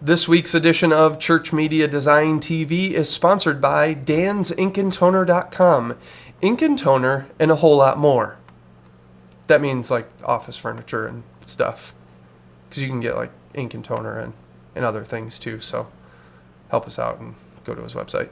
This week's edition of Church Media Design TV is sponsored by DansInkandToner.com. Ink and toner and a whole lot more. That means like office furniture and stuff. Because you can get like ink and toner and other things too. So help us out and go to his website.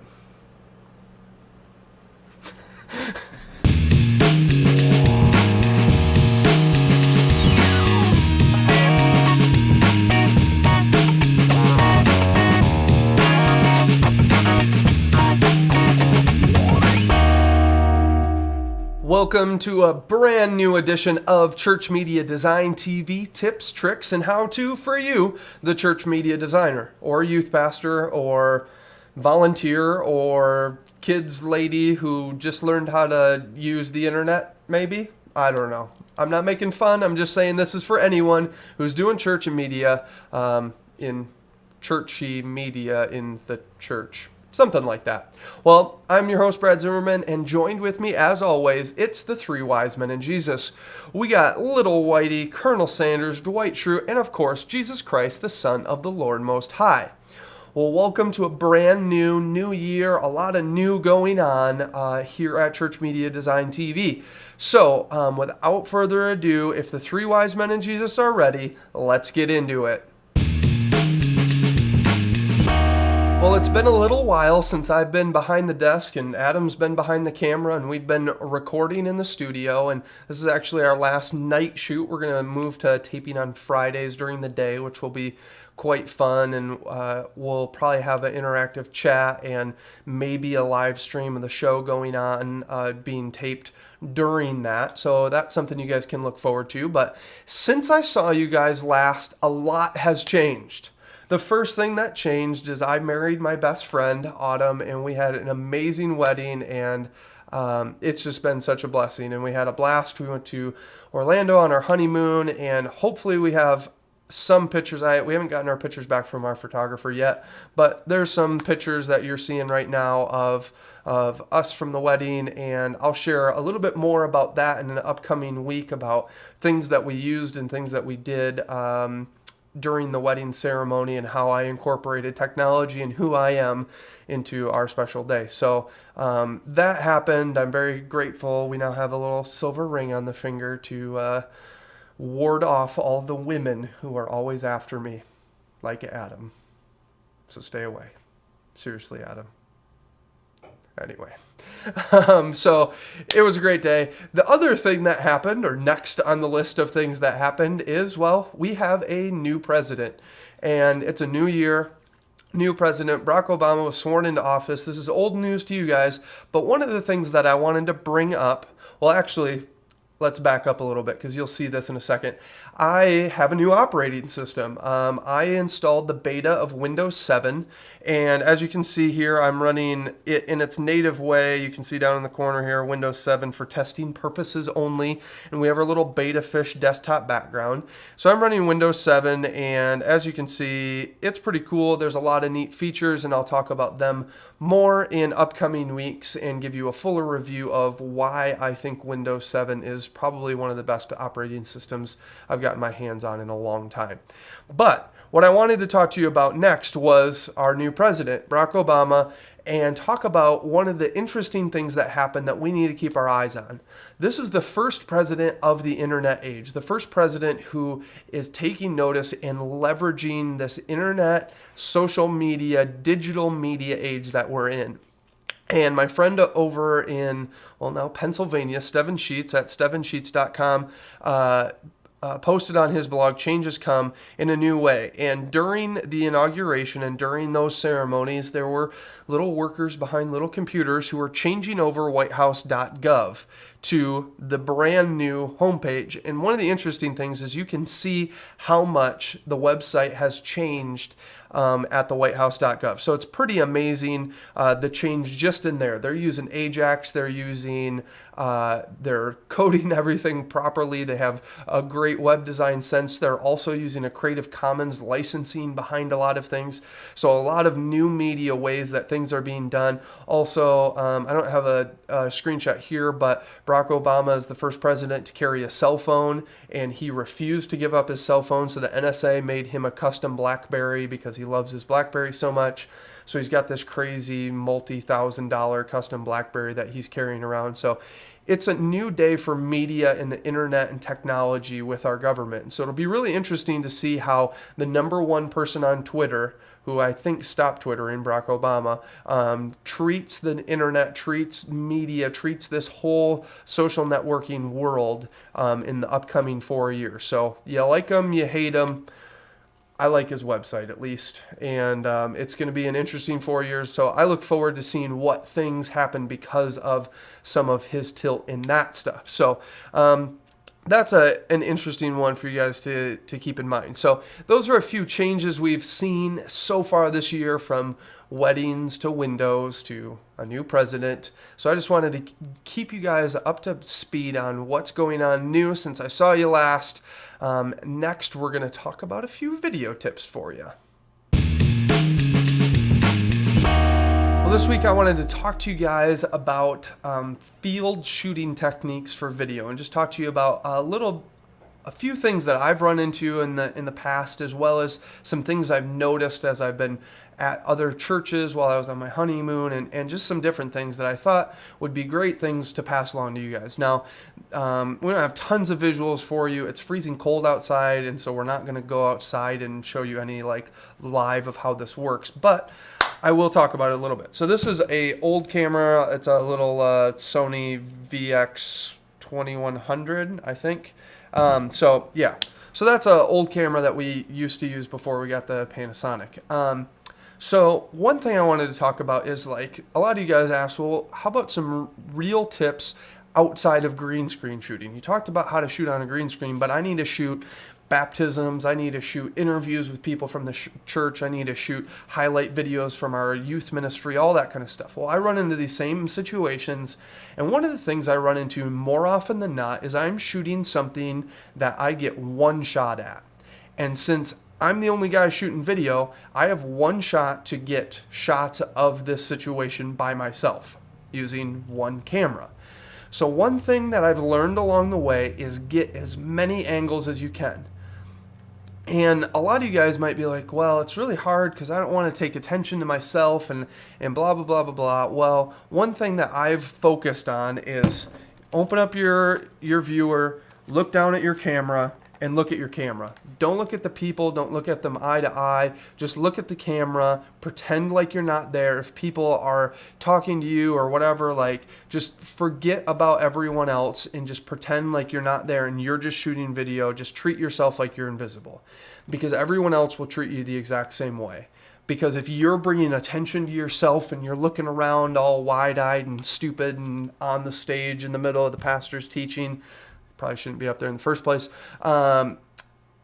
Welcome to a brand new edition of Church Media Design TV, tips, tricks, and how-to for you, the church media designer, or youth pastor, or volunteer, or kids lady who just learned how to use the internet, maybe? I don't know. I'm not making fun. I'm just saying this is for anyone who's doing church and media, in churchy media in the church. Something like that. Well, I'm your host, Brad Zimmerman, and joined with me, as always, it's the three wise men and Jesus. We got Little Whitey, Colonel Sanders, Dwight Schrute, and of course, Jesus Christ, the Son of the Lord Most High. Well, welcome to a brand new year, a lot of new going on here at Church Media Design TV. So, without further ado, if the three wise men and Jesus are ready, let's get into it. Well, it's been a little while since I've been behind the desk and Adam's been behind the camera and we've been recording in the studio, and this is actually our last night shoot. We're going to move to taping on Fridays during the day, which will be quite fun, and we'll probably have an interactive chat and maybe a live stream of the show going on, being taped during that. So that's something you guys can look forward to. But since I saw you guys last, a lot has changed. The first thing that changed is I married my best friend, Autumn, and we had an amazing wedding, and it's just been such a blessing, and we had a blast. We went to Orlando on our honeymoon, and hopefully we have some pictures. We haven't gotten our pictures back from our photographer yet, but there's some pictures that you're seeing right now of us from the wedding, and I'll share a little bit more about that in an upcoming week about things that we used and things that we did during the wedding ceremony and how I incorporated technology and who I am into our special day. So that happened. I'm very grateful. We now have a little silver ring on the finger to ward off all the women who are always after me, like Adam. So stay away. Seriously, Adam. Anyway, so it was a great day. The other thing that happened, or next on the list of things that happened, is, well, we have a new president, and it's a new year, new president. Barack Obama was sworn into office. This is old news to you guys, but one of the things that I wanted to bring up, well, actually, let's back up a little bit because you'll see this in a second. I have a new operating system. I installed the beta of Windows 7, and as you can see here, I'm running it in its native way. You can see down in the corner here, Windows 7 for testing purposes only, and we have our little beta fish desktop background. So I'm running Windows 7, and as you can see, it's pretty cool. There's a lot of neat features, and I'll talk about them more in upcoming weeks and give you a fuller review of why I think Windows 7 is probably one of the best operating systems I've gotten my hands on in a long time. But what I wanted to talk to you about next was our new president, Barack Obama, and talk about one of the interesting things that happened that we need to keep our eyes on. This is the first president of the internet age, the first president who is taking notice and leveraging this internet, social media, digital media age that we're in. And my friend over in, well, now Pennsylvania, Steven Sheets at stevensheets.com, posted on his blog, Changes Come in a New Way. And during the inauguration and during those ceremonies, there were little workers behind little computers who were changing over whitehouse.gov to the brand new homepage. And one of the interesting things is you can see how much the website has changed at the whitehouse.gov. So it's pretty amazing, the change just in there. They're using Ajax, they're coding everything properly. They have a great web design sense. They're also using a Creative Commons licensing behind a lot of things. So a lot of new media ways that things are being done. Also, I don't have a screenshot here, but Barack Barack Obama is the first president to carry a cell phone, and he refused to give up his cell phone, so the NSA made him a custom BlackBerry because he loves his BlackBerry so much. So he's got this crazy multi-$1,000 custom BlackBerry that he's carrying around. So it's a new day for media and the internet and technology with our government. So it'll be really interesting to see how the number one person on Twitter, who I think stopped Twittering, Barack Obama, treats the internet, treats media, treats this whole social networking world in the upcoming 4 years. So you like him, you hate him. I like his website at least, and it's going to be an interesting 4 years. So I look forward to seeing what things happen because of some of his tilt in that stuff. So that's an interesting one for you guys to keep in mind. So those are a few changes we've seen so far this year, from weddings to Windows to a new president. So I just wanted to keep you guys up to speed on what's going on new since I saw you last. Next, we're going to talk about a few video tips for you. Well, this week I wanted to talk to you guys about field shooting techniques for video, and just talk to you about a few things that I've run into in the past, as well as some things I've noticed as I've been at other churches while I was on my honeymoon, and just some different things that I thought would be great things to pass along to you guys. Now, we don't have tons of visuals for you. It's freezing cold outside, and so we're not going to go outside and show you any like live of how this works, but I will talk about it a little bit. So this is a old camera. It's a little Sony VX2100, I think. So yeah, so that's an old camera that we used to use before we got the Panasonic. So one thing I wanted to talk about is, like, a lot of you guys asked, well, how about some real tips outside of green screen shooting? You talked about how to shoot on a green screen, but I need to shoot baptisms, I need to shoot interviews with people from the church, I need to shoot highlight videos from our youth ministry, all that kind of stuff. Well, I run into these same situations, and one of the things I run into more often than not is I'm shooting something that I get one shot at. And since I'm the only guy shooting video, I have one shot to get shots of this situation by myself using one camera. So one thing that I've learned along the way is get as many angles as you can. And a lot of you guys might be like, well, it's really hard because I don't want to take attention to myself and blah, blah, blah, blah, blah. Well, one thing that I've focused on is open up your viewer, look down at your camera, and look at your camera. Don't look at the people. Don't look at them eye to eye. Just look at the camera. Pretend like you're not there. If people are talking to you or whatever, like, just forget about everyone else and just pretend like you're not there and you're just shooting video. Just treat yourself like you're invisible, because everyone else will treat you the exact same way. Because if you're bringing attention to yourself and you're looking around all wide-eyed and stupid and on the stage in the middle of the pastor's teaching, probably shouldn't be up there in the first place,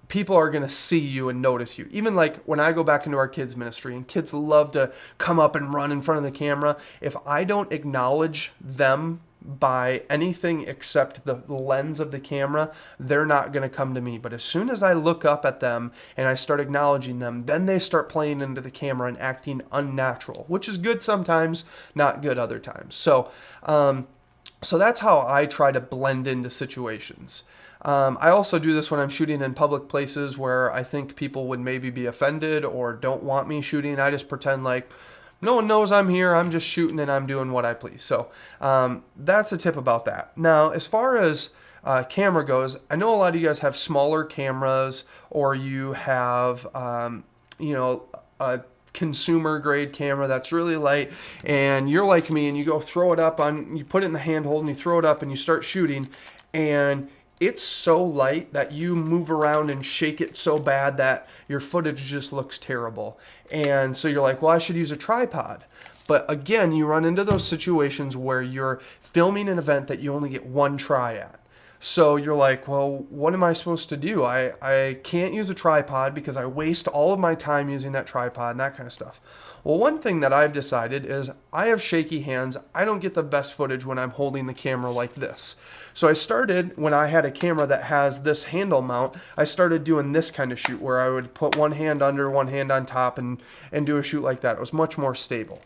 people are going to see you and notice you. Even like when I go back into our kids ministry, and kids love to come up and run in front of the camera, if I don't acknowledge them by anything except the lens of the camera, they're not going to come to me. But as soon as I look up at them and I start acknowledging them, then they start playing into the camera and acting unnatural, which is good sometimes, not good other times. So that's how I try to blend into situations. I also do this when I'm shooting in public places where I think people would maybe be offended or don't want me shooting. I just pretend like no one knows I'm here. I'm just shooting and I'm doing what I please. So that's a tip about that. Now, as far as camera goes, I know a lot of you guys have smaller cameras, or you have, a consumer grade camera that's really light, and you're like me and you go throw it up you put it in the handhold and you throw it up and you start shooting, and it's so light that you move around and shake it so bad that your footage just looks terrible. And so you're like, well, I should use a tripod. But again, you run into those situations where you're filming an event that you only get one try at. So you're like, well, what am I supposed to do? I can't use a tripod because I waste all of my time using that tripod and that kind of stuff. Well, one thing that I've decided is I have shaky hands. I don't get the best footage when I'm holding the camera like this. So I started, when I had a camera that has this handle mount, I started doing this kind of shoot where I would put one hand under, one hand on top, and do a shoot like that. It was much more stable.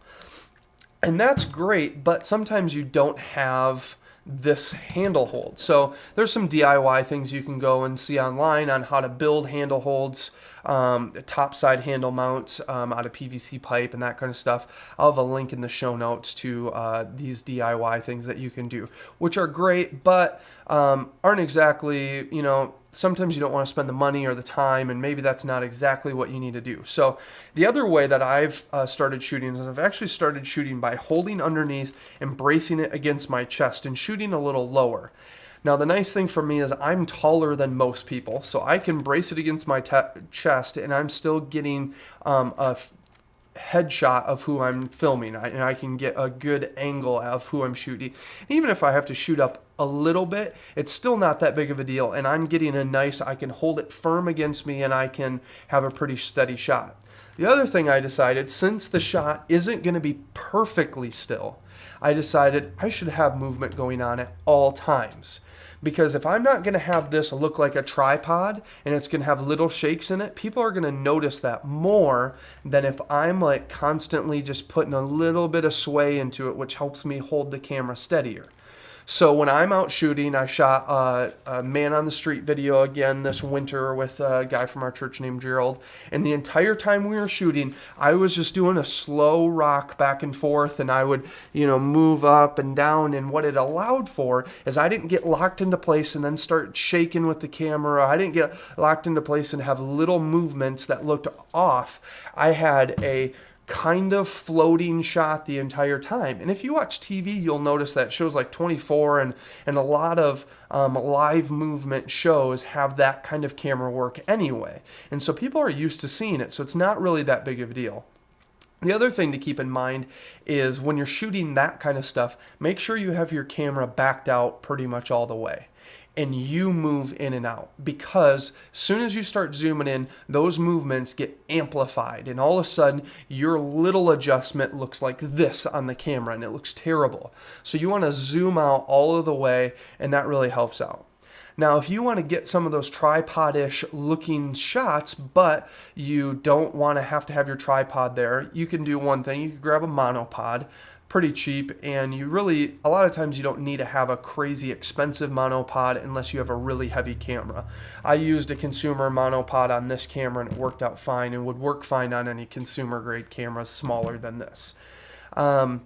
And that's great, but sometimes you don't have this handle hold. So there's some DIY things you can go and see online on how to build handle holds, top side handle mounts out of PVC pipe and that kind of stuff. I'll have a link in the show notes to these DIY things that you can do, which are great, but aren't exactly, sometimes you don't want to spend the money or the time, and maybe that's not exactly what you need to do. So the other way that I've started shooting is I've actually started shooting by holding underneath and bracing it against my chest and shooting a little lower. Now, the nice thing for me is I'm taller than most people, so I can brace it against my chest, and I'm still getting a headshot of who I'm filming, and I can get a good angle of who I'm shooting. And even if I have to shoot up a little bit, it's still not that big of a deal, and I'm getting I can hold it firm against me, and I can have a pretty steady shot. The other thing I decided, since the shot isn't going to be perfectly still, I decided I should have movement going on at all times. Because if I'm not going to have this look like a tripod and it's going to have little shakes in it, people are going to notice that more than if I'm like constantly just putting a little bit of sway into it, which helps me hold the camera steadier. So when I'm out shooting, I shot a man on the street video again this winter with a guy from our church named Gerald. And the entire time we were shooting, I was just doing a slow rock back and forth, and I would, move up and down. And what it allowed for is I didn't get locked into place and then start shaking with the camera. I didn't get locked into place and have little movements that looked off. I had a kind of floating shot the entire time. And if you watch TV, you'll notice that shows like 24 and a lot of live movement shows have that kind of camera work anyway. And so people are used to seeing it, so it's not really that big of a deal. The other thing to keep in mind is when you're shooting that kind of stuff, make sure you have your camera backed out pretty much all the way, and you move in and out, because as soon as you start zooming in, those movements get amplified, and all of a sudden your little adjustment looks like this on the camera, and it looks terrible. So you want to zoom out all of the way, and that really helps out. Now, if you want to get some of those tripod-ish looking shots, but you don't want to have your tripod there, you can do one thing. You can grab a monopod, pretty cheap, and a lot of times you don't need to have a crazy expensive monopod unless you have a really heavy camera. I used a consumer monopod on this camera, and it worked out fine and would work fine on any consumer grade cameras smaller than this. And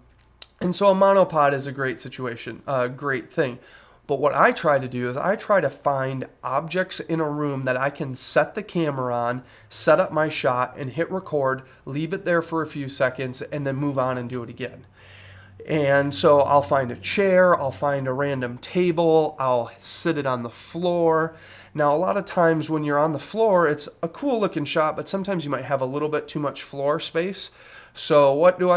so a monopod is a great situation, a great thing. But what I try to do is I try to find objects in a room that I can set the camera on, set up my shot, and hit record, leave it there for a few seconds, and then move on and do it again. And so I'll find a chair, I'll find a random table, I'll sit it on the floor. Now, a lot of times when you're on the floor, it's a cool looking shot, but sometimes you might have a little bit too much floor space. So what do?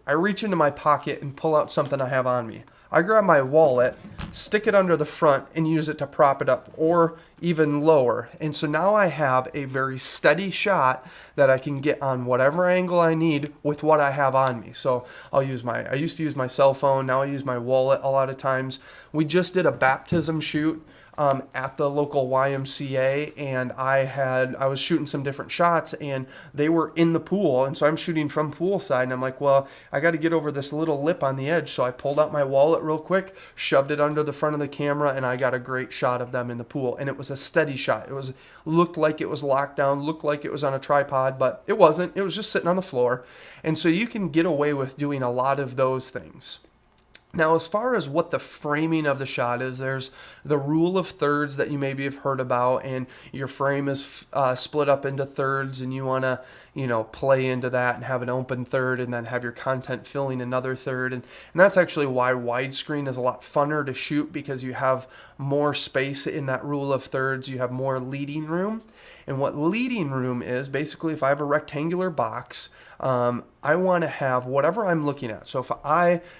I reach into my pocket and pull out something I have on me. I grab my wallet, stick it under the front, and use it to prop it up, or even lower. And so now I have a very steady shot that I can get on whatever angle I need with what I have on me. So I used to use my cell phone, now I use my wallet a lot of times. We just did a baptism shoot at the local YMCA, and I was shooting some different shots, and they were in the pool, and so I'm shooting from poolside, and I'm like, well, I got to get over this little lip on the edge, so I pulled out my wallet real quick, shoved it under the front of the camera, and I got a great shot of them in the pool, and it was a steady shot. Looked like it was locked down, looked like it was on a tripod, but it wasn't. It was just sitting on the floor, and so you can get away with doing a lot of those things. Now, as far as what the framing of the shot is, there's the rule of thirds that you maybe have heard about, and your frame is split up into thirds, and you want to, play into that and have an open third and then have your content filling another third. And that's actually why widescreen is a lot funner to shoot, because you have more space in that rule of thirds. You have more leading room. And what leading room is, basically, if I have a rectangular box, I want to have whatever I'm looking at. So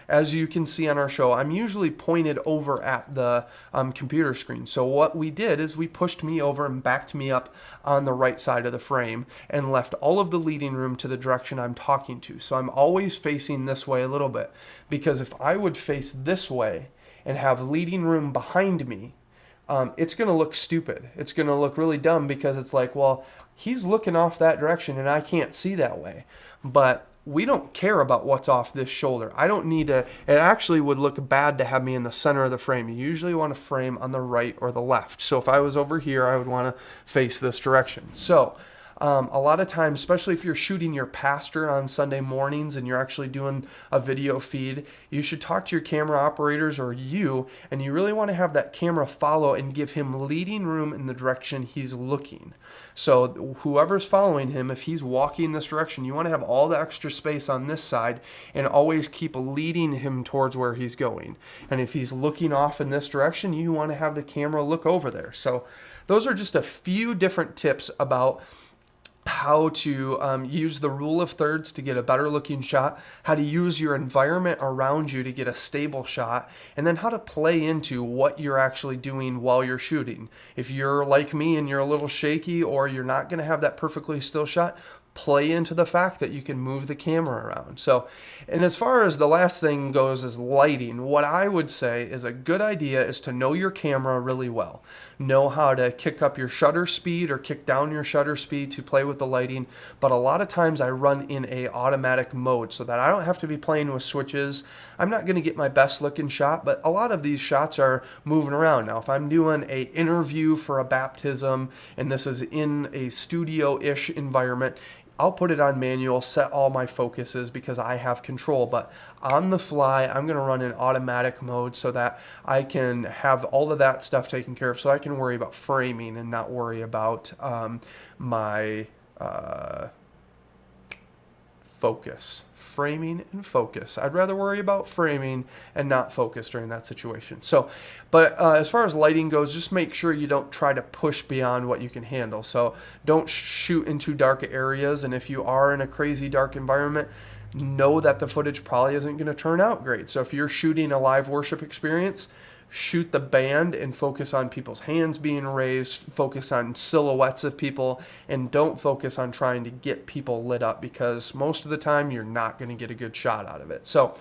as you can see on our show, I'm usually pointed over at the computer screen. So what we did is we pushed me over and backed me up on the right side of the frame and left all of the leading room to the direction I'm talking to. So I'm always facing this way a little bit, because if I would face this way and have leading room behind me, it's going to look stupid. It's going to look really dumb, because it's like, well, he's looking off that direction and I can't see that way. But we don't care about what's off this shoulder. I don't need to, it actually would look bad to have me in the center of the frame. You usually want to frame on the right or the left. So if I was over here, I would want to face this direction. So a lot of times, especially if you're shooting your pastor on Sunday mornings and you're actually doing a video feed, you should talk to your camera operators or and you really want to have that camera follow and give him leading room in the direction he's looking. So whoever's following him, if he's walking this direction, you want to have all the extra space on this side and always keep leading him towards where he's going. And if he's looking off in this direction, you want to have the camera look over there. So those are just a few different tips about how to use the rule of thirds to get a better looking shot, how to use your environment around you to get a stable shot, and then how to play into what you're actually doing while you're shooting. If you're like me and you're a little shaky or you're not going to have that perfectly still shot, play into the fact that you can move the camera around. So, and as far as the last thing goes is lighting, what I would say is a good idea is to know your camera really well. Know how to kick up your shutter speed or kick down your shutter speed to play with the lighting. But a lot of times I run in a automatic mode so that I don't have to be playing with switches. I'm not going to get my best looking shot, but a lot of these shots are moving around. Now, if I'm doing an interview for a baptism and this is in a studio-ish environment, I'll put it on manual, set all my focuses because I have control. But on the fly, I'm going to run in automatic mode so that I can have all of that stuff taken care of, so I can worry about framing and not worry about my focus. Framing and focus. I'd rather worry about framing and not focus during that situation. So, but as far as lighting goes, just make sure you don't try to push beyond what you can handle. So don't shoot into dark areas. And if you are in a crazy dark environment, know that the footage probably isn't going to turn out great. So if you're shooting a live worship experience, shoot the band and focus on people's hands being raised, focus on silhouettes of people, and don't focus on trying to get people lit up, because most of the time you're not going to get a good shot out of it. So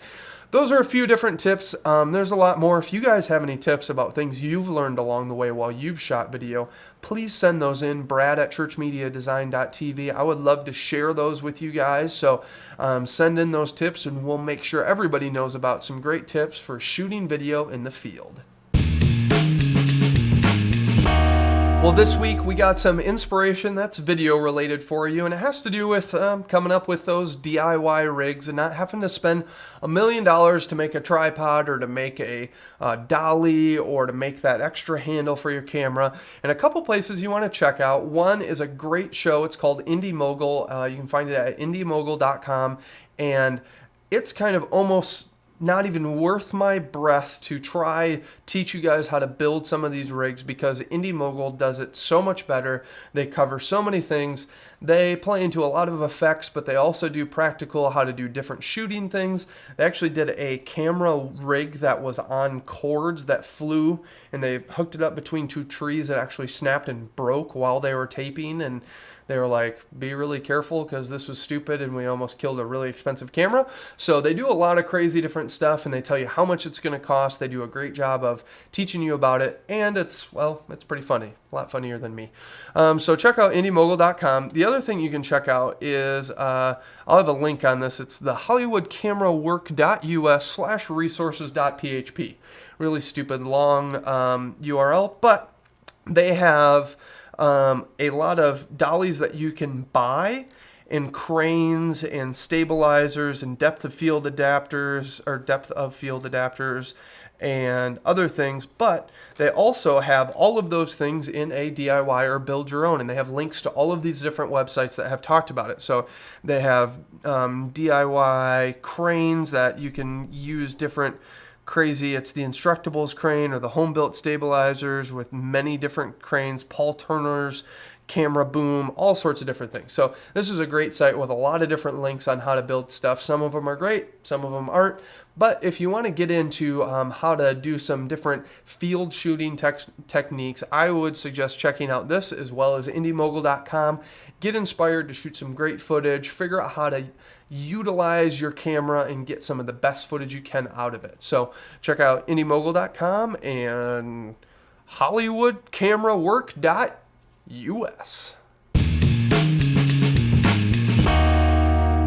those are a few different tips. There's a lot more. If you guys have any tips about things you've learned along the way while you've shot video, please send those in, Brad@ChurchMediaDesign.tv. I would love to share those with you guys. So send in those tips and we'll make sure everybody knows about some great tips for shooting video in the field. Well, this week we got some inspiration that's video related for you, and it has to do with coming up with those DIY rigs and not having to spend $1 million to make a tripod or to make a dolly or to make that extra handle for your camera. And a couple places you want to check out. One is a great show. It's called Indie Mogul. You can find it at indiemogul.com, and it's kind of almost not even worth my breath to try teach you guys how to build some of these rigs, because Indie Mogul does it so much better. They cover so many things. They play into a lot of effects, but they also do practical how to do different shooting things. They actually did a camera rig that was on cords that flew, and they hooked it up between two trees that actually snapped and broke while they were taping, and they were like, be really careful because this was stupid and we almost killed a really expensive camera. So they do a lot of crazy different stuff, and they tell you how much it's going to cost. They do a great job of teaching you about it, and it's pretty funny. A lot funnier than me. So check out indiemogul.com. The other thing you can check out is, I'll have a link on this. It's the hollywoodcamerawork.us/resources.php. Really stupid long URL, but they have a lot of dollies that you can buy, and cranes and stabilizers and depth of field adapters and other things, but they also have all of those things in a DIY or build your own, and they have links to all of these different websites that have talked about it. So they have DIY cranes that you can use different crazy, it's the Instructables crane or the home built stabilizers with many different cranes, Paul Turner's camera boom, all sorts of different things. So this is a great site with a lot of different links on how to build stuff. Some of them are great, some of them aren't. But if you want to get into how to do some different field shooting techniques, I would suggest checking out this as well as indiemogul.com. Get inspired to shoot some great footage, figure out how to utilize your camera and get some of the best footage you can out of it. So check out indiemogul.com and hollywoodcamerawork.us.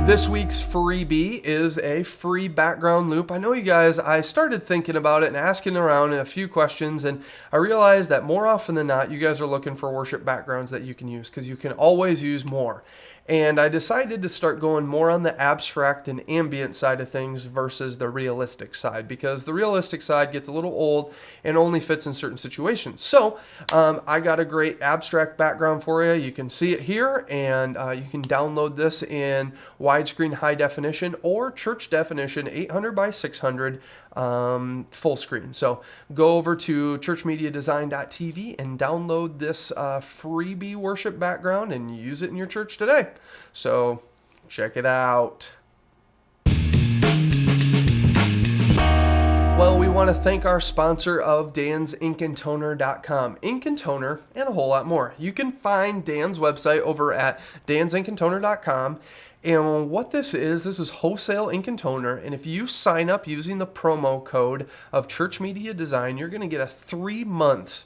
This week's freebie is a free background loop. I know you guys, I started thinking about it and asking around a few questions, and I realized that more often than not, you guys are looking for worship backgrounds that you can use because you can always use more. And I decided to start going more on the abstract and ambient side of things versus the realistic side, because the realistic side gets a little old and only fits in certain situations. So I got a great abstract background for you. You can see it here, and you can download this in widescreen high definition or church definition 800 by 600 full screen. So go over to ChurchMediaDesign.tv and download this freebie worship background and use it in your church today. So check it out. Well, we want to thank our sponsor of DansInkandToner.com. Ink and toner and a whole lot more. You can find Dan's website over at DansInkandToner.com. And what this is wholesale ink and toner. And if you sign up using the promo code of Church Media Design, you're going to get a 3-month,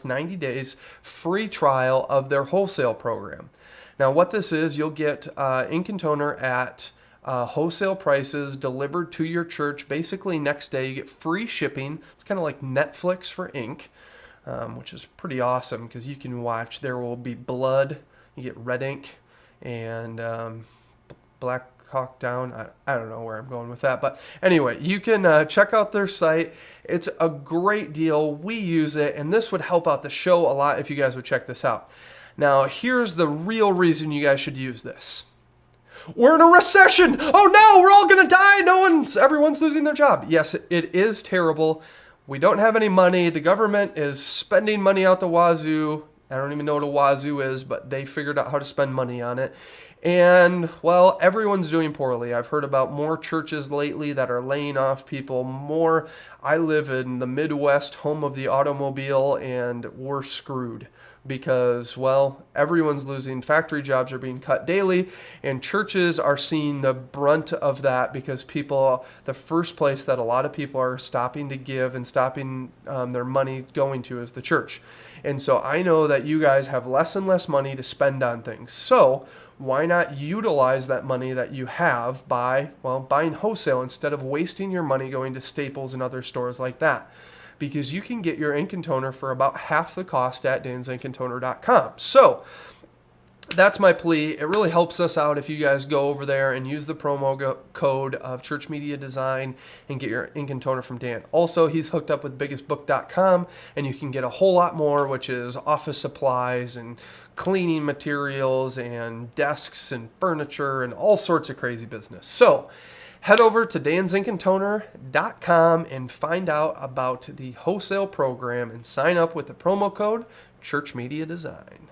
90 days free trial of their wholesale program. Now, what this is, you'll get ink and toner at wholesale prices delivered to your church. Basically, next day you get free shipping. It's kind of like Netflix for ink, which is pretty awesome because you can watch. There will be blood. You get red ink and Black Hawk Down. I don't know where I'm going with that, but anyway, you can check out their site. It's a great deal. We use it, and this would help out the show a lot if you guys would check this out. Now, here's the real reason you guys should use this. We're in a recession. Oh no, we're all gonna die. Everyone's losing their job. Yes, it is terrible. We don't have any money. The government is spending money out the wazoo. I don't even know what a wazoo is, but they figured out how to spend money on it. And, well, everyone's doing poorly. I've heard about more churches lately that are laying off people. I live in the Midwest, home of the automobile, and we're screwed because, well, everyone's losing. Factory jobs are being cut daily, and churches are seeing the brunt of that because the first place that a lot of people are stopping to give and stopping their money going to is the church. And so I know that you guys have less and less money to spend on things. So why not utilize that money that you have by, buying wholesale instead of wasting your money going to Staples and other stores like that? Because you can get your ink and toner for about half the cost at DansInkandToner.com. So that's my plea. It really helps us out if you guys go over there and use the promo code of Church Media Design and get your ink and toner from Dan. Also, he's hooked up with biggestbook.com, and you can get a whole lot more, which is office supplies and cleaning materials and desks and furniture and all sorts of crazy business. So head over to DansInkandToner.com and find out about the wholesale program and sign up with the promo code Church Media Design.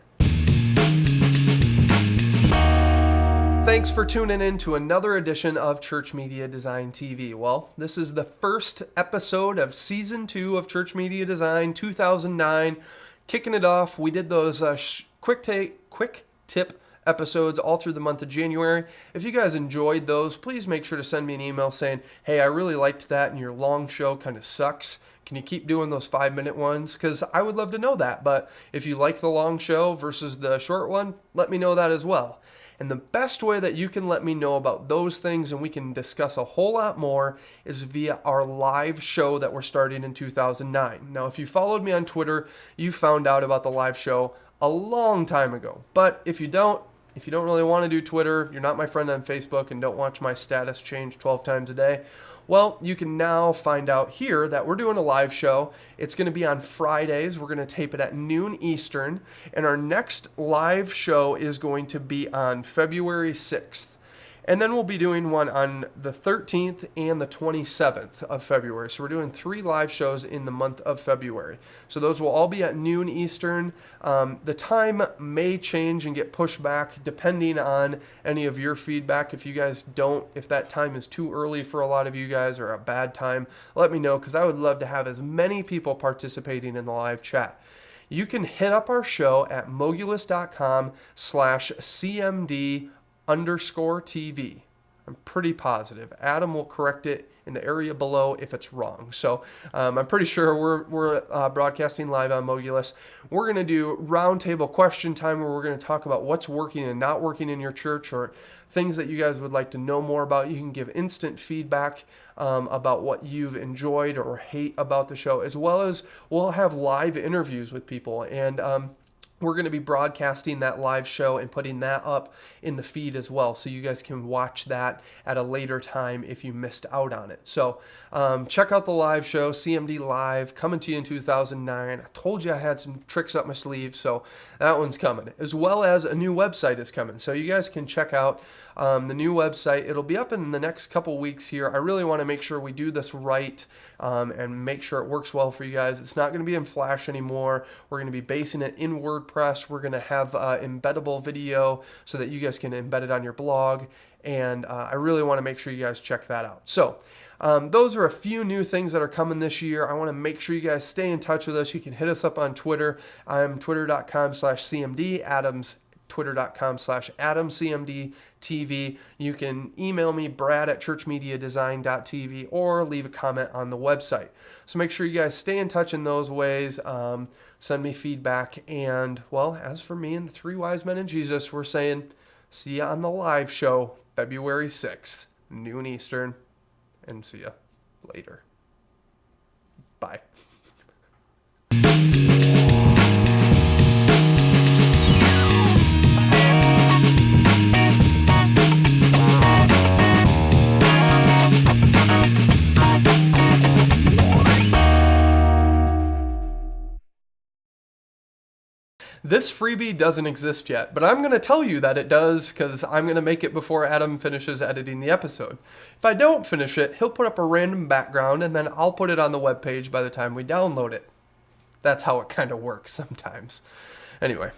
Thanks for tuning in to another edition of Church Media Design TV. Well, this is the first episode of Season 2 of Church Media Design 2009. Kicking it off, we did those quick tip episodes all through the month of January. If you guys enjoyed those, please make sure to send me an email saying, hey, I really liked that and your long show kind of sucks. Can you keep doing those 5-minute ones? Because I would love to know that. But if you like the long show versus the short one, let me know that as well. And the best way that you can let me know about those things and we can discuss a whole lot more is via our live show that we're starting in 2009. Now, if you followed me on Twitter, you found out about the live show a long time ago. But if you don't really want to do Twitter, you're not my friend on Facebook, and don't watch my status change 12 times a day, well, you can now find out here that we're doing a live show. It's going to be on Fridays. We're going to tape it at noon Eastern. And our next live show is going to be on February 6th. And then we'll be doing one on the 13th and the 27th of February. So we're doing 3 live shows in the month of February. So those will all be at noon Eastern. The time may change and get pushed back depending on any of your feedback. If that time is too early for a lot of you guys or a bad time, let me know, because I would love to have as many people participating in the live chat. You can hit up our show at mogulus.com/CMD_TV. I'm pretty positive. Adam will correct it in the area below if it's wrong. So I'm pretty sure we're broadcasting live on Mogulus. We're going to do roundtable question time where we're going to talk about what's working and not working in your church, or things that you guys would like to know more about. You can give instant feedback about what you've enjoyed or hate about the show, as well as we'll have live interviews with people. And we're going to be broadcasting that live show and putting that up in the feed as well, so you guys can watch that at a later time if you missed out on it. So check out the live show, CMD Live, coming to you in 2009. I told you I had some tricks up my sleeve, so that one's coming. As well as a new website is coming, so you guys can check out the new website. It'll be up in the next couple weeks here. I really want to make sure we do this right and make sure it works well for you guys. It's not going to be in Flash anymore. We're going to be basing it in WordPress. We're going to have embeddable video so that you guys can embed it on your blog. And I really want to make sure you guys check that out. So those are a few new things that are coming this year. I want to make sure you guys stay in touch with us. You can hit us up on Twitter. I'm twitter.com/CMD. Adam's twitter.com/AdamCMDTV. You can email me, brad@ChurchMediaDesign.tv, or leave a comment on the website. So make sure you guys stay in touch in those ways. Send me feedback. And, well, as for me and the three wise men and Jesus, we're saying see you on the live show, February 6th, noon Eastern, and see you later. Bye. This freebie doesn't exist yet, but I'm going to tell you that it does because I'm going to make it before Adam finishes editing the episode. If I don't finish it, he'll put up a random background and then I'll put it on the webpage by the time we download it. That's how it kind of works sometimes. Anyway.